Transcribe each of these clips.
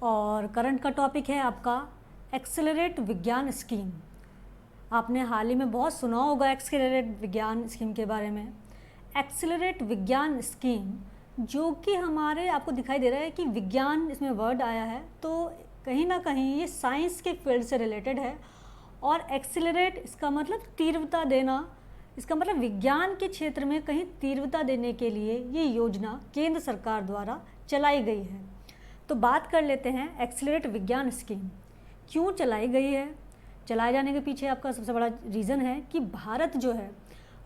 और करंट का टॉपिक है आपका एक्सेलरेट विज्ञान स्कीम। आपने हाल ही में बहुत सुना होगा एक्सेलरेट विज्ञान स्कीम के बारे में। एक्सेलरेट विज्ञान स्कीम जो कि हमारे आपको दिखाई दे रहा है कि विज्ञान इसमें वर्ड आया है, तो कहीं ना कहीं ये साइंस के फील्ड से रिलेटेड है। और एक्सेलरेट इसका मतलब तीव्रता देना, इसका मतलब विज्ञान के क्षेत्र में कहीं तीव्रता देने के लिए ये योजना केंद्र सरकार द्वारा चलाई गई है। तो बात कर लेते हैं एक्सेलरेट विज्ञान स्कीम क्यों चलाई गई है। चलाए जाने के पीछे आपका सबसे बड़ा रीज़न है कि भारत जो है,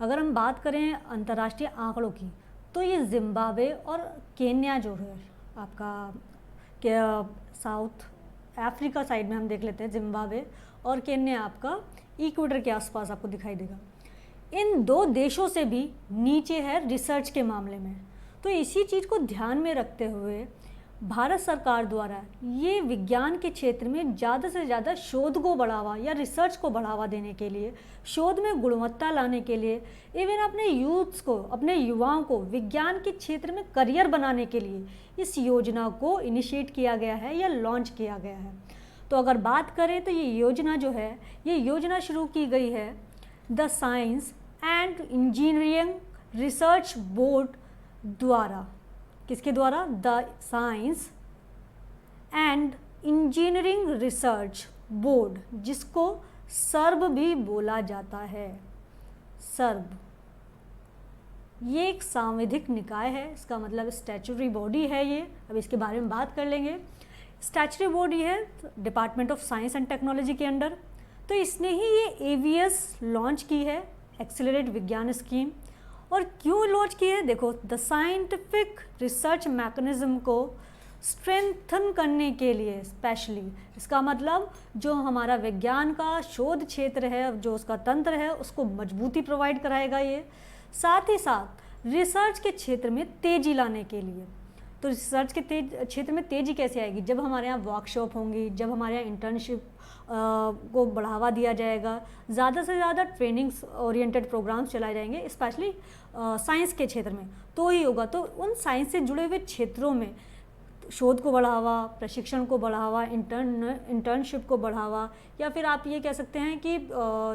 अगर हम बात करें अंतर्राष्ट्रीय आंकड़ों की, तो ये जिम्बाब्वे और केन्या जो है आपका साउथ अफ्रीका साइड में हम देख लेते हैं, जिम्बाब्वे और केन्या आपका इक्वेटर के आसपास आपको दिखाई देगा। इन दो देशों से भी नीचे है रिसर्च के मामले में। तो इसी चीज़ को ध्यान में रखते हुए भारत सरकार द्वारा ये विज्ञान के क्षेत्र में ज़्यादा से ज़्यादा शोध को बढ़ावा या रिसर्च को बढ़ावा देने के लिए, शोध में गुणवत्ता लाने के लिए, इवन अपने यूथ्स को, अपने युवाओं को विज्ञान के क्षेत्र में करियर बनाने के लिए इस योजना को इनिशिएट किया गया है या लॉन्च किया गया है। तो अगर बात करें तो ये योजना जो है, ये योजना शुरू की गई है the science and engineering research board द्वारा। किसके द्वारा? The science and engineering research board, जिसको सर्ब भी बोला जाता है। सर्ब ये एक सांविधिक निकाय है, इसका मतलब स्टैच्यूटरी बॉडी है ये। अब इसके बारे में बात कर लेंगे। स्टैच्यूटरी बॉडी है department of science and technology के अंडर। तो इसने ही ये एवीएस लॉन्च की है, एक्सेलरेट विज्ञान स्कीम। और क्यों लॉन्च की है? देखो, द साइंटिफिक रिसर्च मैकेनिज्म को स्ट्रेंथन करने के लिए स्पेशली, इसका मतलब जो हमारा विज्ञान का शोध क्षेत्र है, जो उसका तंत्र है, उसको मजबूती प्रोवाइड कराएगा ये। साथ ही साथ रिसर्च के क्षेत्र में तेज़ी लाने के लिए। तो रिसर्च के क्षेत्र में तेज़ी कैसे आएगी? जब हमारे यहाँ वर्कशॉप होंगी, जब हमारे यहाँ इंटर्नशिप को बढ़ावा दिया जाएगा, ज़्यादा से ज़्यादा ट्रेनिंग्स ओरिएंटेड प्रोग्राम्स चलाए जाएंगे स्पेशली साइंस के क्षेत्र में, तो ही होगा। तो उन साइंस से जुड़े हुए क्षेत्रों में शोध को बढ़ावा, प्रशिक्षण को बढ़ावा, इंटर्नशिप को बढ़ावा, या फिर आप ये कह सकते हैं कि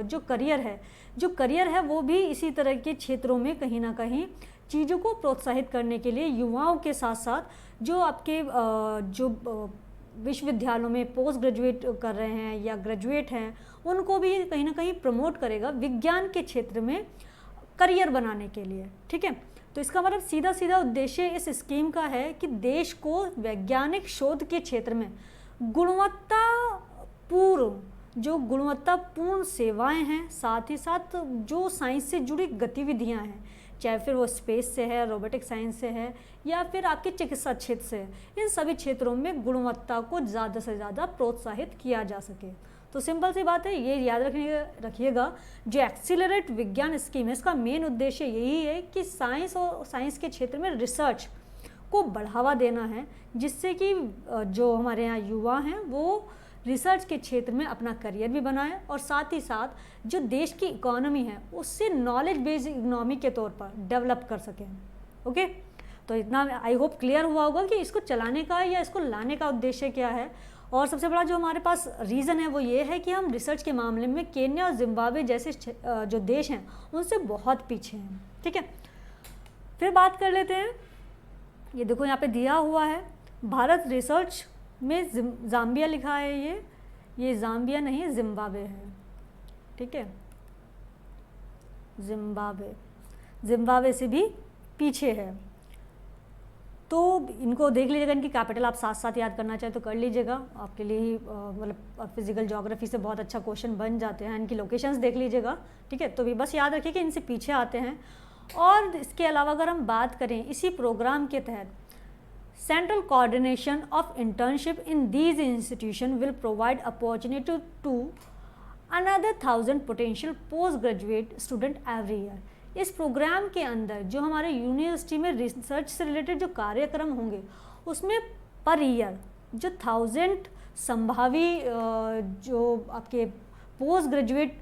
जो करियर है वो भी इसी तरह के क्षेत्रों में कहीं ना कहीं चीज़ों को प्रोत्साहित करने के लिए युवाओं के साथ साथ जो आपके जो विश्वविद्यालयों में पोस्ट ग्रेजुएट कर रहे हैं या ग्रेजुएट हैं, उनको भी कहीं ना कहीं प्रमोट करेगा विज्ञान के क्षेत्र में करियर बनाने के लिए। ठीक है, तो इसका मतलब सीधा सीधा उद्देश्य इस स्कीम का है कि देश को वैज्ञानिक शोध के क्षेत्र में गुणवत्तापूर्ण सेवाएं हैं, साथ ही साथ जो साइंस से जुड़ी गतिविधियां हैं, चाहे फिर वो स्पेस से है, रोबोटिक साइंस से है, या फिर आपके चिकित्सा क्षेत्र से है, इन सभी क्षेत्रों में गुणवत्ता को ज़्यादा से ज़्यादा प्रोत्साहित किया जा सके। तो सिंपल सी बात है, ये याद रखिएगा, जो एक्सीलरेट विज्ञान स्कीम है, इसका मेन उद्देश्य यही है कि साइंस के क्षेत्र में रिसर्च को बढ़ावा देना है, जिससे कि जो हमारे यहाँ युवा हैं वो रिसर्च के क्षेत्र में अपना करियर भी बनाए, और साथ ही साथ जो देश की इकोनॉमी है उससे नॉलेज बेस्ड इकोनॉमी के तौर पर डेवलप कर सकें। ओके, तो इतना आई होप क्लियर हुआ होगा कि इसको चलाने का या इसको लाने का उद्देश्य क्या है। और सबसे बड़ा जो हमारे पास रीज़न है वो ये है कि हम रिसर्च के मामले में केन्या और जिम्बाब्वे जैसे जो देश हैं उनसे बहुत पीछे हैं। ठीक है, फिर बात कर लेते हैं। ये देखो यहाँ पे दिया हुआ है, भारत रिसर्च में ज़ाम्बिया लिखा है, ये ज़ाम्बिया नहीं है, जिम्बाब्वे है। ठीक है, जिम्बाब्वे से भी पीछे है। तो इनको देख लीजिएगा, इनकी कैपिटल आप साथ साथ याद करना चाहे तो कर लीजिएगा, आपके लिए ही मतलब फिजिकल ज्योग्राफी से बहुत अच्छा क्वेश्चन बन जाते हैं। इनकी लोकेशंस देख लीजिएगा। ठीक है, तो भी बस याद रखिए कि इनसे पीछे आते हैं। और इसके अलावा अगर हम बात करें इसी प्रोग्राम के तहत, Central coordination of internship in these institutions will provide opportunity to another 1000 potential postgraduate student every year. इस प्रोग्राम के अंदर जो हमारे यूनिवर्सिटी में रिसर्च से रिलेटेड जो कार्यक्रम होंगे उसमें पर ईयर जो 1000 संभावी जो आपके पोस्ट ग्रेजुएट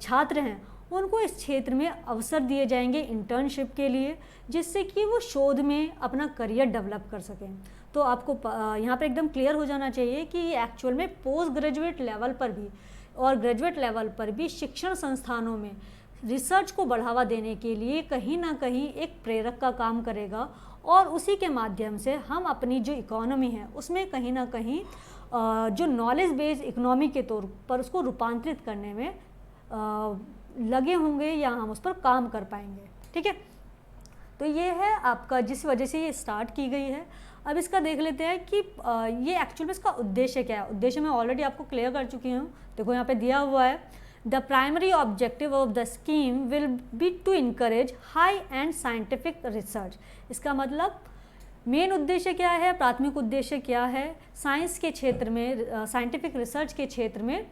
छात्र हैं उनको इस क्षेत्र में अवसर दिए जाएंगे इंटर्नशिप के लिए, जिससे कि वो शोध में अपना करियर डेवलप कर सकें। तो आपको यहाँ पर एकदम क्लियर हो जाना चाहिए कि ये एक्चुअल में पोस्ट ग्रेजुएट लेवल पर भी और ग्रेजुएट लेवल पर भी शिक्षण संस्थानों में रिसर्च को बढ़ावा देने के लिए कहीं ना कहीं एक प्रेरक का काम करेगा, और उसी के माध्यम से हम अपनी जो इकोनॉमी है उसमें कहीं ना कहीं जो नॉलेज बेस्ड इकोनॉमी के तौर पर उसको रूपांतरित करने में लगे होंगे या हम उस पर काम कर पाएंगे। ठीक है, तो ये है आपका जिस वजह से ये स्टार्ट की गई है। अब इसका देख लेते हैं कि ये एक्चुअल में इसका उद्देश्य क्या है। उद्देश्य मैं ऑलरेडी आपको क्लियर कर चुकी हूँ, देखो यहाँ पे दिया हुआ है, the primary objective of the scheme will be to encourage high end scientific research. इसका मतलब मेन उद्देश्य क्या है, प्राथमिक उद्देश्य क्या है, साइंस के क्षेत्र में, साइंटिफिक रिसर्च के क्षेत्र में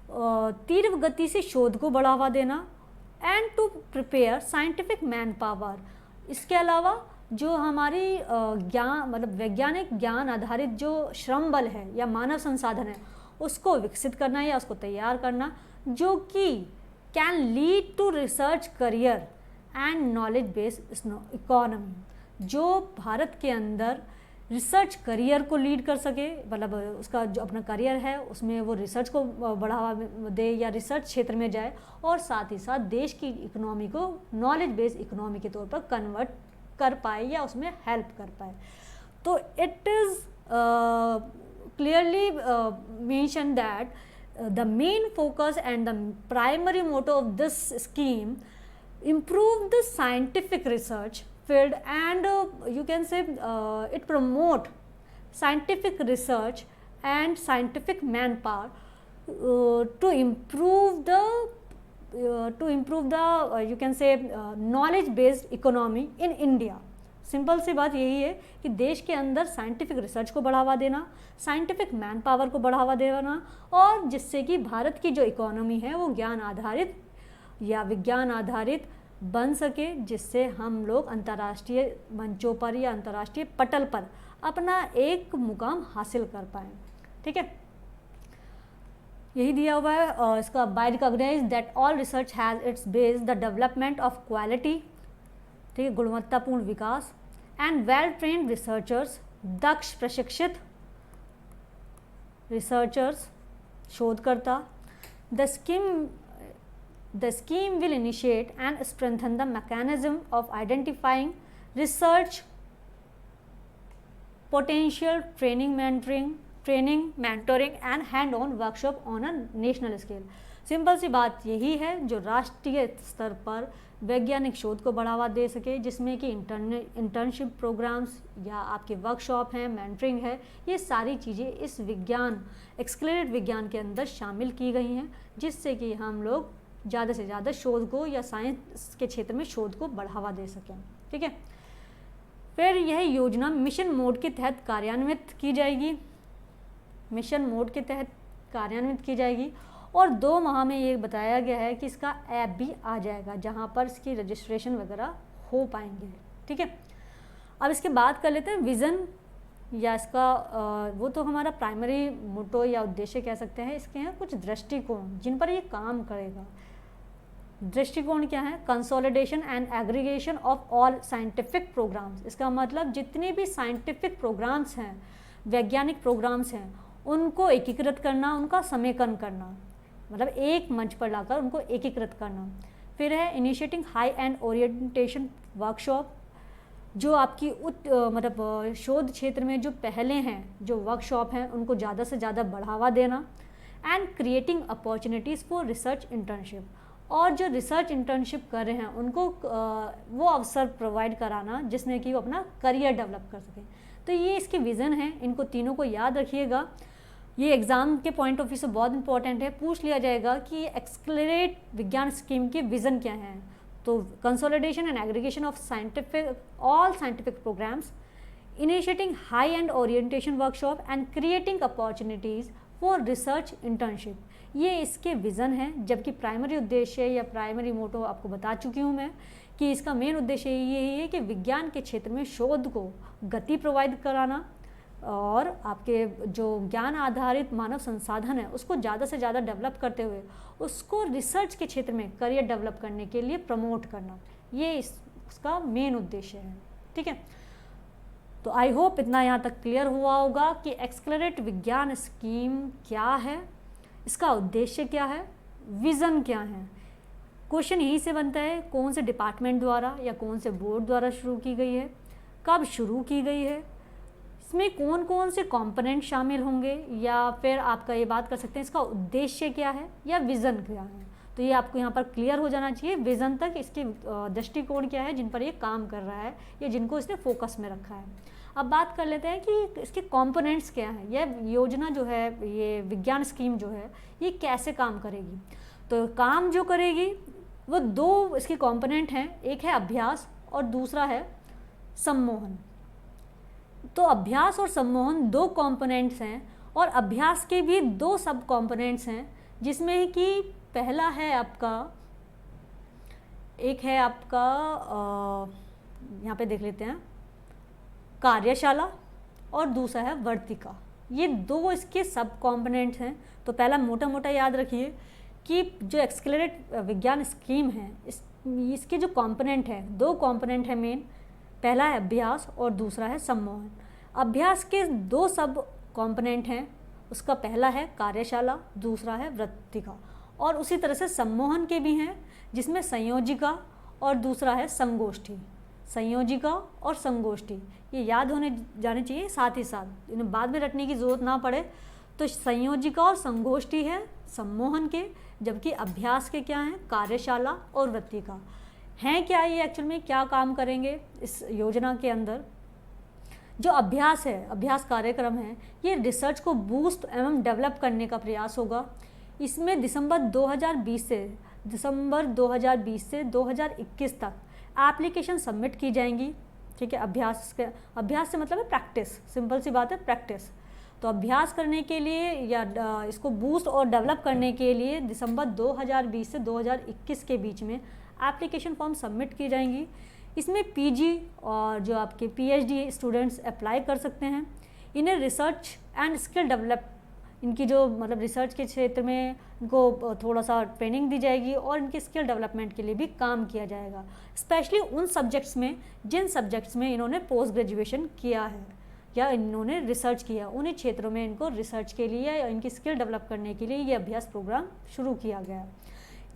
तीव्र गति से शोध को बढ़ावा देना, and to prepare scientific man power. इसके अलावा जो हमारी ज्ञान मतलब वैज्ञानिक ज्ञान आधारित जो श्रम बल है या मानव संसाधन है उसको विकसित करना या उसको तैयार करना, जो कि can lead to research career and knowledge based economy, जो भारत के अंदर रिसर्च करियर को लीड कर सके, मतलब उसका जो अपना करियर है उसमें वो रिसर्च को बढ़ावा दे या रिसर्च क्षेत्र में जाए, और साथ ही साथ देश की इकोनॉमी को नॉलेज बेस्ड इकोनॉमी के तौर पर कन्वर्ट कर पाए या उसमें हेल्प कर पाए। तो it is clearly mention that the main focus and the primary motto of this scheme improve the scientific research field, and you can say it promote scientific research and scientific manpower to improve the you can say knowledge based economy in India। Simple सी बात यही है कि देश के अंदर scientific research को बढ़ावा देना, साइंटिफिक मैन पावर को बढ़ावा देना, और जिससे कि भारत की जो इकोनॉमी है वो ज्ञान आधारित या विज्ञान आधारित बन सके, जिससे हम लोग अंतर्राष्ट्रीय मंचों पर या अंतर्राष्ट्रीय पटल पर अपना एक मुकाम हासिल कर पाएँ। ठीक है, यही दिया हुआ है। और इसका by recognise that all research has its base the development of quality, ठीक है, गुणवत्तापूर्ण विकास, एंड वेल ट्रेन्ड रिसर्चर्स, दक्ष प्रशिक्षित रिसर्चर्स, शोधकर्ता। The scheme will initiate and strengthen the mechanism of identifying research potential, training, mentoring and hand-on workshop on a national scale। Simple सी बात यही है, जो राष्ट्रीय स्तर पर वैज्ञानिक शोध को बढ़ावा दे सके, जिसमें कि इंटर्नशिप प्रोग्राम्स या आपके वर्कशॉप हैं, मेंटरिंग है, ये सारी चीज़ें इस विज्ञान एक्सक्लेरेट विज्ञान के अंदर शामिल की गई हैं, जिससे कि हम लोग ज़्यादा से ज़्यादा शोध को या साइंस के क्षेत्र में शोध को बढ़ावा दे सकें। ठीक है, फिर यह योजना मिशन मोड के तहत कार्यान्वित की जाएगी, मिशन मोड के तहत कार्यान्वित की जाएगी, और 2 माह में ये बताया गया है कि इसका ऐप भी आ जाएगा, जहाँ पर इसकी रजिस्ट्रेशन वगैरह हो पाएंगे। ठीक है, अब इसके बाद कर लेते हैं विज़न, या इसका वो तो हमारा प्राइमरी मोटो या उद्देश्य कह सकते हैं। इसके हैं कुछ दृष्टिकोण जिन पर ये काम करेगा। दृष्टिकोण क्या है? Consolidation and aggregation of all scientific programmes. इसका मतलब जितने भी साइंटिफिक प्रोग्राम्स हैं, वैज्ञानिक प्रोग्राम्स हैं, उनको एकीकृत करना, उनका समेकन करना, मतलब एक मंच पर लाकर उनको एकीकृत करना। फिर है initiating high end orientation workshop, जो आपकी मतलब शोध क्षेत्र में जो पहले हैं, जो वर्कशॉप हैं, उनको ज़्यादा से ज़्यादा बढ़ावा देना। And creating opportunities for research internship, और जो रिसर्च इंटर्नशिप कर रहे हैं उनको वो अवसर प्रोवाइड कराना जिसने कि वो अपना करियर डेवलप कर सकें। तो ये इसके विज़न हैं, इनको तीनों को याद रखिएगा। ये एग्ज़ाम के पॉइंट ऑफ व्यू से बहुत इंपॉर्टेंट है, पूछ लिया जाएगा कि एक्सक्लेरेट विज्ञान स्कीम के विज़न क्या हैं। तो consolidation and aggregation of all scientific programmes, initiating high end orientation workshop, and creating opportunities for research internship, ये इसके विज़न हैं। जबकि प्राइमरी उद्देश्य या प्राइमरी मोटो आपको बता चुकी हूँ मैं कि इसका मेन उद्देश्य यही है कि विज्ञान के क्षेत्र में शोध को गति प्रोवाइड कराना, और आपके जो ज्ञान आधारित मानव संसाधन है उसको ज़्यादा से ज़्यादा डेवलप करते हुए उसको रिसर्च के क्षेत्र में करियर डेवलप करने के लिए प्रमोट करना, ये इसका मेन उद्देश्य है। ठीक है, तो आई होप इतना यहाँ तक क्लियर हुआ होगा कि एक्सेलरेट विज्ञान स्कीम क्या है, इसका उद्देश्य क्या है, विज़न क्या है। क्वेश्चन यहीं से बनता है, कौन से डिपार्टमेंट द्वारा या कौन से बोर्ड द्वारा शुरू की गई है, कब शुरू की गई है, इसमें कौन कौन से कंपोनेंट शामिल होंगे, या फिर आपका ये बात कर सकते हैं इसका उद्देश्य क्या है या विज़न क्या है। तो ये आपको यहाँ पर क्लियर हो जाना चाहिए, विज़न तक इसके दृष्टिकोण क्या है जिन पर ये काम कर रहा है या जिनको इसने फोकस में रखा है। अब बात कर लेते हैं कि इसके कंपोनेंट्स क्या हैं, यह योजना जो है, ये विज्ञान स्कीम जो है, ये कैसे काम करेगी। तो काम जो करेगी वो दो इसके कंपोनेंट हैं, एक है अभ्यास और दूसरा है सम्मोहन। तो अभ्यास और सम्मोहन दो कंपोनेंट्स हैं और अभ्यास के भी दो सब कंपोनेंट्स हैं, जिसमें कि पहला है आपका, एक है आपका यहाँ पे देख लेते हैं कार्यशाला और दूसरा है वर्तिका। ये दो इसके सब कंपोनेंट्स हैं। तो पहला मोटा मोटा याद रखिए कि जो एक्सेलरेट विज्ञान स्कीम है इसके जो कंपोनेंट है, दो कंपोनेंट है मेन, पहला है अभ्यास और दूसरा है सम्मोहन। अभ्यास के दो सब कंपोनेंट हैं, उसका पहला है कार्यशाला, दूसरा है वृत्तिका, और उसी तरह से सम्मोहन के भी हैं जिसमें संयोजिका और दूसरा है संगोष्ठी। संयोजिका और संगोष्ठी ये याद होने जाने चाहिए, साथ ही साथ इन्हें बाद में रटने की ज़रूरत ना पड़े। तो संयोजिका और संगोष्ठी है सम्मोहन के, जबकि अभ्यास के क्या हैं, कार्यशाला और वृत्तिका हैं। क्या ये एक्चुअल में क्या काम करेंगे इस योजना के अंदर। जो अभ्यास है, अभ्यास कार्यक्रम है, ये रिसर्च को बूस्ट एवं डेवलप करने का प्रयास होगा। इसमें दिसंबर 2020 से 2021 तक एप्लीकेशन सबमिट की जाएंगी। ठीक है, अभ्यास से मतलब है प्रैक्टिस, सिंपल सी बात है प्रैक्टिस। तो अभ्यास करने के लिए या इसको बूस्ट और डेवलप करने के लिए दिसंबर 2020 से 2021 के बीच में एप्लीकेशन फॉर्म सबमिट की जाएंगी। इसमें पीजी और जो आपके पीएचडी स्टूडेंट्स अप्लाई कर सकते हैं। इन्हें रिसर्च एंड स्किल डेवलप, इनकी जो मतलब रिसर्च के क्षेत्र में इनको थोड़ा सा ट्रेनिंग दी जाएगी और इनके स्किल डेवलपमेंट के लिए भी काम किया जाएगा, स्पेशली उन सब्जेक्ट्स में जिन सब्जेक्ट्स में इन्होंने पोस्ट ग्रेजुएशन किया है या इन्होंने रिसर्च किया, उन्हीं क्षेत्रों में इनको रिसर्च के लिए या इनकी स्किल डेवलप करने के लिए ये अभ्यास प्रोग्राम शुरू किया गया है।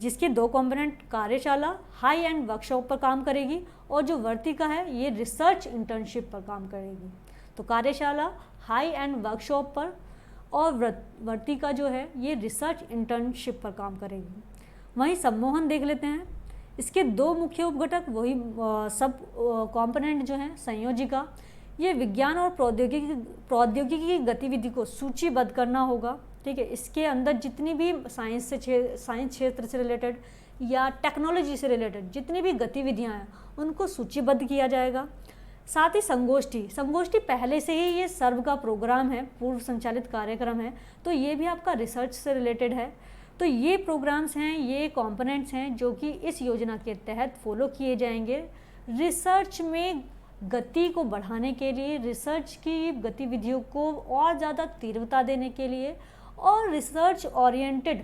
जिसके दो कंपोनेंट, कार्यशाला हाई एंड वर्कशॉप पर काम करेगी और जो वर्तिका है ये रिसर्च इंटर्नशिप पर काम करेगी। तो कार्यशाला हाई एंड वर्कशॉप पर और वर्तिका जो है ये रिसर्च इंटर्नशिप पर काम करेगी। वहीं सम्मोहन देख लेते हैं। इसके दो मुख्य उपघटक वही सब कंपोनेंट जो हैं, संयोजिका, ये विज्ञान और प्रौद्योगिकी की गतिविधि को सूचीबद्ध करना होगा। ठीक है, इसके अंदर जितनी भी साइंस क्षेत्र से रिलेटेड या टेक्नोलॉजी से रिलेटेड जितनी भी गतिविधियां हैं उनको सूचीबद्ध किया जाएगा। साथ ही संगोष्ठी पहले से ही ये सर्व का प्रोग्राम है, पूर्व संचालित कार्यक्रम है, तो ये भी आपका रिसर्च से रिलेटेड है। तो ये प्रोग्राम्स हैं, ये कंपोनेंट्स हैं जो कि इस योजना के तहत फॉलो किए जाएंगे रिसर्च में गति को बढ़ाने के लिए, रिसर्च की गतिविधियों को और ज़्यादा तीव्रता देने के लिए और रिसर्च ओरिएंटेड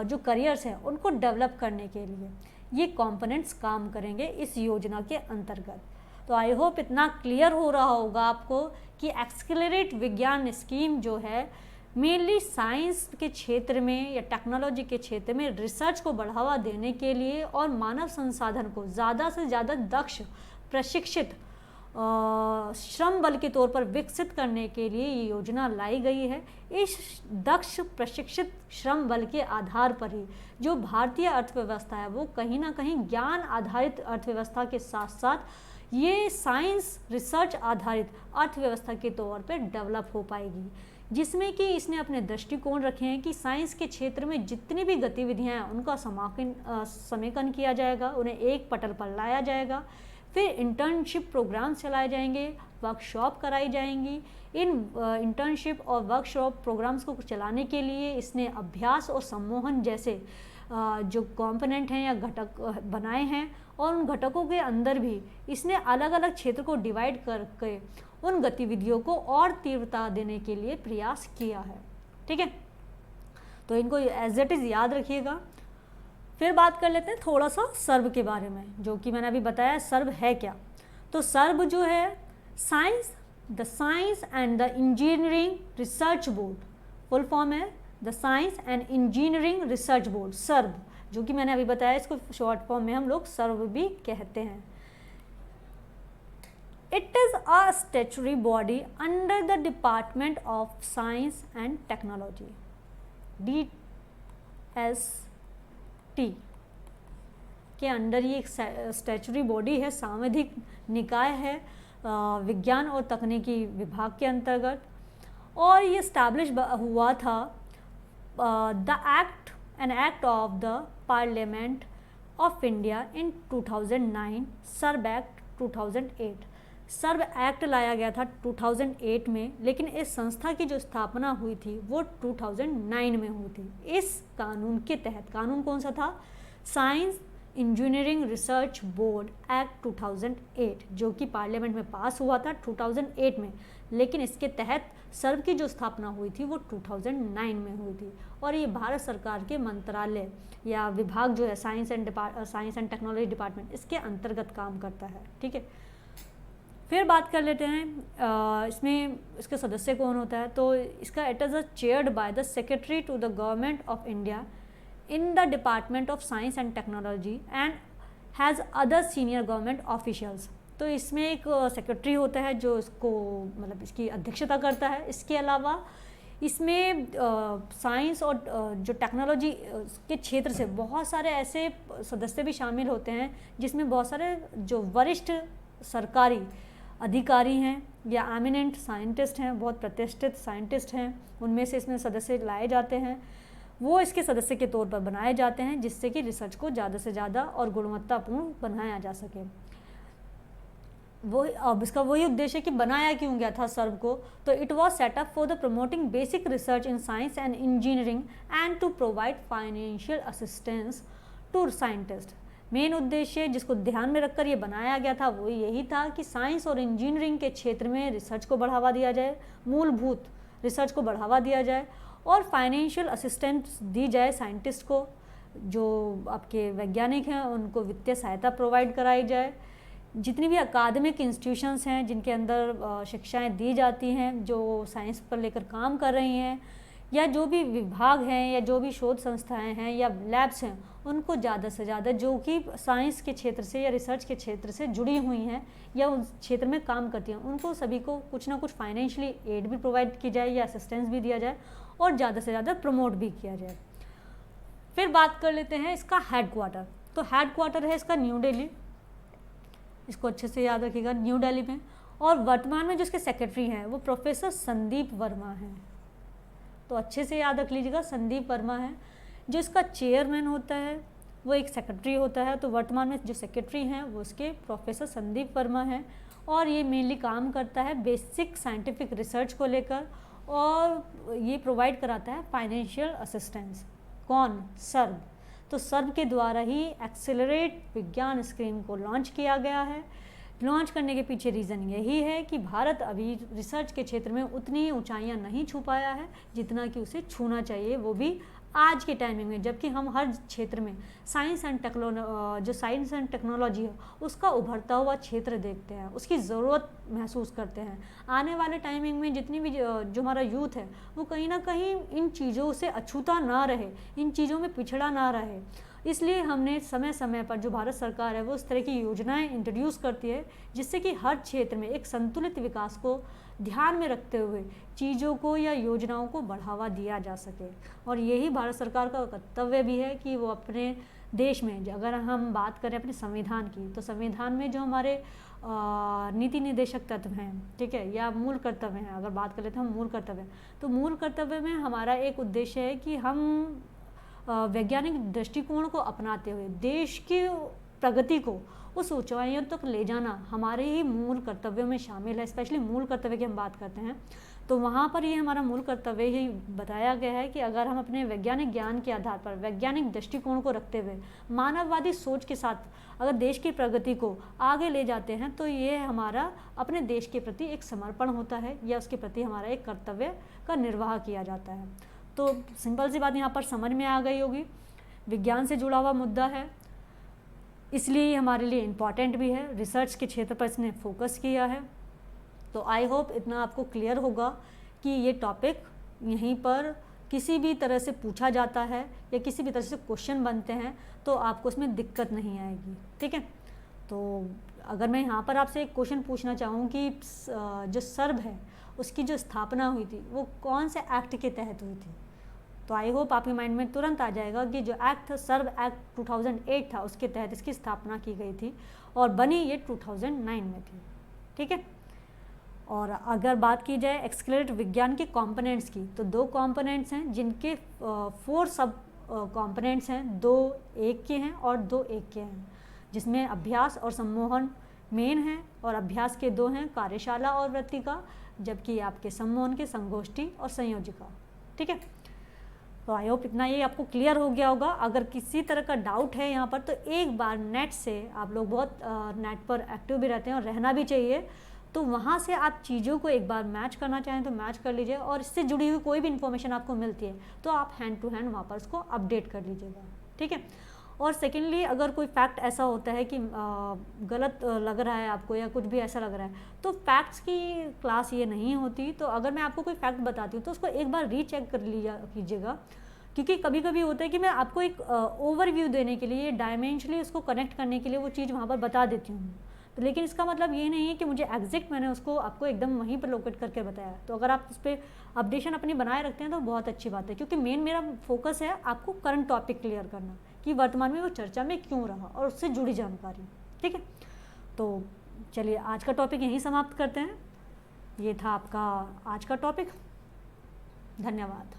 जो करियर्स हैं उनको डेवलप करने के लिए ये कंपोनेंट्स काम करेंगे इस योजना के अंतर्गत। तो आई होप इतना क्लियर हो रहा होगा आपको कि एक्सेलरेट विज्ञान स्कीम जो है मेनली साइंस के क्षेत्र में या टेक्नोलॉजी के क्षेत्र में रिसर्च को बढ़ावा देने के लिए और मानव संसाधन को ज़्यादा से ज़्यादा दक्ष, प्रशिक्षित श्रम बल के तौर पर विकसित करने के लिए ये योजना लाई गई है। इस दक्ष प्रशिक्षित श्रम बल के आधार पर ही जो भारतीय अर्थव्यवस्था है वो कहीं ना कहीं ज्ञान आधारित अर्थव्यवस्था के साथ साथ ये साइंस रिसर्च आधारित अर्थव्यवस्था के तौर पर डेवलप हो पाएगी, जिसमें कि इसने अपने दृष्टिकोण रखे हैं कि साइंस के क्षेत्र में जितनी भी गतिविधियां हैं उनका समेकन किया जाएगा, उन्हें एक पटल पर लाया जाएगा, फिर इंटर्नशिप प्रोग्राम चलाए जाएंगे, वर्कशॉप कराई जाएंगी। इन इंटर्नशिप और वर्कशॉप प्रोग्राम्स को चलाने के लिए इसने अभ्यास और सम्मोहन जैसे जो कंपोनेंट हैं या घटक बनाए हैं, और उन घटकों के अंदर भी इसने अलग अलग क्षेत्र को डिवाइड करके उन गतिविधियों को और तीव्रता देने के लिए प्रयास किया है। ठीक है, तो इनको एज इट इज़ याद रखिएगा। फिर बात कर लेते हैं थोड़ा सा सर्व के बारे में, जो कि मैंने अभी बताया सर्व है क्या। तो सर्व जो है the science and the engineering research board, full form है the science and engineering research board, SERB, जो कि मैंने अभी बताया, इसको शॉर्ट फॉर्म में हम लोग सर्व भी कहते हैं। It is a statutory body under the department of science and technology, DST के अंडर ये एक स्टैट्यूटरी बॉडी है, सांविधिक निकाय है विज्ञान और तकनीकी विभाग के अंतर्गत, और ये इस्टेब्लिश हुआ था an act of the parliament of India in 2009, SERB act 2008। SERB act लाया गया था 2008 में, लेकिन इस संस्था की जो स्थापना हुई थी वो 2009 में हुई थी। इस कानून के तहत, कानून कौन सा था? Science engineering research board act 2008, जो कि पार्लियामेंट में पास हुआ था 2008 में, लेकिन इसके तहत सर्व की जो स्थापना हुई थी वो 2009 में हुई थी। और ये भारत सरकार के मंत्रालय या विभाग जो है साइंस एंड टेक्नोलॉजी डिपार्टमेंट, इसके अंतर्गत काम करता है। ठीक है, फिर बात कर लेते हैं इसमें इसके सदस्य कौन होता है। तो इसका it is chaired by the secretary to the government of India in the department of science and technology and has other senior government officials. तो इसमें एक सेक्रेटरी होता है जो इसको मतलब इसकी अध्यक्षता करता है। इसके अलावा इसमें साइंस और जो टेक्नोलॉजी के क्षेत्र से बहुत सारे ऐसे सदस्य भी शामिल होते हैं, जिसमें बहुत सारे जो वरिष्ठ सरकारी अधिकारी हैं या एमिनेंट साइंटिस्ट हैं, बहुत प्रतिष्ठित साइंटिस्ट हैं, उनमें से इसमें सदस्य लाए जाते हैं। वो इसके सदस्य के तौर पर बनाए जाते हैं, जिससे कि रिसर्च को ज़्यादा से ज़्यादा और गुणवत्तापूर्ण बनाया जा सके। वो अब इसका वही उद्देश्य कि बनाया क्यों गया था सर्व को। तो it was set up for the promoting basic research in science and engineering and to provide financial assistance to scientist. Main उद्देश्य जिसको ध्यान में रखकर ये बनाया गया था वो यही था कि साइंस और इंजीनियरिंग के क्षेत्र में रिसर्च को बढ़ावा दिया जाए, मूलभूत रिसर्च को बढ़ावा दिया जाए और फाइनेंशियल असिस्टेंस दी जाए साइंटिस्ट को, जो आपके वैज्ञानिक हैं उनको वित्तीय सहायता प्रोवाइड कराई जाए। जितनी भी अकादमिक इंस्टीट्यूशंस हैं जिनके अंदर शिक्षाएं दी जाती हैं, जो साइंस पर लेकर काम कर रही हैं, या जो भी विभाग हैं या जो भी शोध संस्थाएं हैं या लैब्स हैं, उनको ज़्यादा से ज़्यादा जो कि साइंस के क्षेत्र से या रिसर्च के क्षेत्र से जुड़ी हुई हैं या उस क्षेत्र में काम करती हैं, उनको सभी को कुछ ना कुछ फाइनेंशियली एड भी प्रोवाइड की जाए या असिस्टेंस भी दिया जाए और ज़्यादा से ज़्यादा प्रमोट भी किया जाए। फिर बात कर लेते हैं इसका हेडक्वार्टर। तो हेडक्वार्टर है इसका न्यू दिल्ली, इसको अच्छे से याद रखिएगा, न्यू दिल्ली में। और वर्तमान में जो इसके सेक्रेटरी हैं वो प्रोफेसर संदीप वर्मा हैं, तो अच्छे से याद रख लीजिएगा, संदीप वर्मा है। जो इसका चेयरमैन होता है वो एक सेक्रेटरी होता है। तो वर्तमान में जो सेक्रेटरी हैं वो इसके प्रोफेसर संदीप वर्मा हैं, और ये मेनली काम करता है बेसिक साइंटिफिक रिसर्च को लेकर, और ये प्रोवाइड कराता है फाइनेंशियल असिस्टेंस। कौन? सर्व। तो सर्व के द्वारा ही एक्सेलरेट विज्ञान स्कीम को लॉन्च किया गया है। लॉन्च करने के पीछे रीज़न यही है कि भारत अभी रिसर्च के क्षेत्र में उतनी ऊंचाइयां नहीं छू पाया है जितना कि उसे छूना चाहिए, वो भी आज के टाइमिंग में, जबकि हम हर क्षेत्र में साइंस एंड टेक्नोलॉजी है उसका उभरता हुआ क्षेत्र देखते हैं, उसकी ज़रूरत महसूस करते हैं। आने वाले टाइमिंग में जितनी भी जो हमारा यूथ है वो कहीं ना कहीं इन चीज़ों से अछूता ना रहे, इन चीज़ों में पिछड़ा ना रहे, इसलिए हमने समय समय पर जो भारत सरकार है वो उस तरह की योजनाएं इंट्रोड्यूस करती है जिससे कि हर क्षेत्र में एक संतुलित विकास को ध्यान में रखते हुए चीज़ों को या योजनाओं को बढ़ावा दिया जा सके। और यही भारत सरकार का कर्तव्य भी है कि वो अपने देश में, अगर हम बात करें अपने संविधान की, तो संविधान में जो हमारे नीति निर्देशक तत्व हैं, ठीक है, या मूल कर्तव्य हैं, अगर बात कर लेते हैं हम मूल कर्तव्य, तो मूल कर्तव्य में हमारा एक उद्देश्य है कि हम वैज्ञानिक दृष्टिकोण को अपनाते हुए देश की प्रगति को उस ऊंचाइयों तक ले जाना हमारे ही मूल कर्तव्यों में शामिल है। स्पेशली मूल कर्तव्य की हम बात करते हैं तो वहाँ पर ये हमारा मूल कर्तव्य ही बताया गया है कि अगर हम अपने वैज्ञानिक ज्ञान के आधार पर वैज्ञानिक दृष्टिकोण को रखते हुए मानववादी सोच के साथ अगर देश की प्रगति को आगे ले जाते हैं तो ये हमारा अपने देश के प्रति एक समर्पण होता है या उसके प्रति हमारा एक कर्तव्य का निर्वाह किया जाता है। तो सिंपल सी बात यहाँ पर समझ में आ गई होगी। विज्ञान से जुड़ा हुआ मुद्दा है, इसलिए ये हमारे लिए इम्पॉर्टेंट भी है। रिसर्च के क्षेत्र पर इसने फोकस किया है। तो आई होप इतना आपको क्लियर होगा कि ये टॉपिक यहीं पर किसी भी तरह से पूछा जाता है या किसी भी तरह से क्वेश्चन बनते हैं तो आपको उसमें दिक्कत नहीं आएगी। ठीक है, तो अगर मैं यहाँ पर आपसे एक क्वेश्चन पूछना चाहूँ कि जो सर्ब है उसकी जो स्थापना हुई थी वो कौन से एक्ट के तहत हुई थी, तो आई होप आपके माइंड में तुरंत आ जाएगा कि जो एक्ट था सर्ब एक्ट 2008 था, उसके तहत इसकी स्थापना की गई थी और बनी ये 2009 में थी। ठीक है, और अगर बात की जाए एक्सक्लेरेट विज्ञान के कंपोनेंट्स की तो 2 कंपोनेंट्स हैं जिनके 4 सब कंपोनेंट्स हैं, 2 एक के हैं और 2 एक के हैं, जिसमें अभ्यास और सम्मोहन मेन हैं और अभ्यास के 2 हैं, कार्यशाला और वृत्तिका, जबकि आपके सम्मोहन के संगोष्ठी और संयोजिका। ठीक है, तो आई होप इतना ये आपको क्लियर हो गया होगा। अगर किसी तरह का डाउट है यहाँ पर तो एक बार नेट से, आप लोग बहुत नेट पर एक्टिव भी रहते हैं और रहना भी चाहिए, तो वहाँ से आप चीज़ों को एक बार मैच करना चाहें तो मैच कर लीजिए और इससे जुड़ी हुई कोई भी इन्फॉर्मेशन आपको मिलती है तो आप हैंड टू हैंड वहाँ पर उसको अपडेट कर लीजिएगा। ठीक है, और सेकेंडली अगर कोई फैक्ट ऐसा होता है कि गलत लग रहा है आपको या कुछ भी ऐसा लग रहा है तो फैक्ट्स की क्लास ये नहीं होती, तो अगर मैं आपको कोई फैक्ट बताती हूँ तो उसको एक बार रीचेक कर लिया कीजिएगा, क्योंकि कभी कभी होता है कि मैं आपको एक ओवरव्यू देने के लिए डायमेंशनली उसको कनेक्ट करने के लिए वो चीज़ वहाँ पर बता देती हूँ, तो लेकिन इसका मतलब ये नहीं है कि मुझे एग्जैक्ट मैंने उसको आपको एकदम वहीं पर लोकेट करके बताया। तो अगर आप इस पर अपडेशन अपनी बनाए रखते हैं तो बहुत अच्छी बात है, क्योंकि मेन मेरा फोकस है आपको करंट टॉपिक क्लियर करना कि वर्तमान में वो चर्चा में क्यों रहा और उससे जुड़ी जानकारी। ठीक है, तो चलिए आज का टॉपिक यहीं समाप्त करते हैं। ये था आपका आज का टॉपिक। धन्यवाद।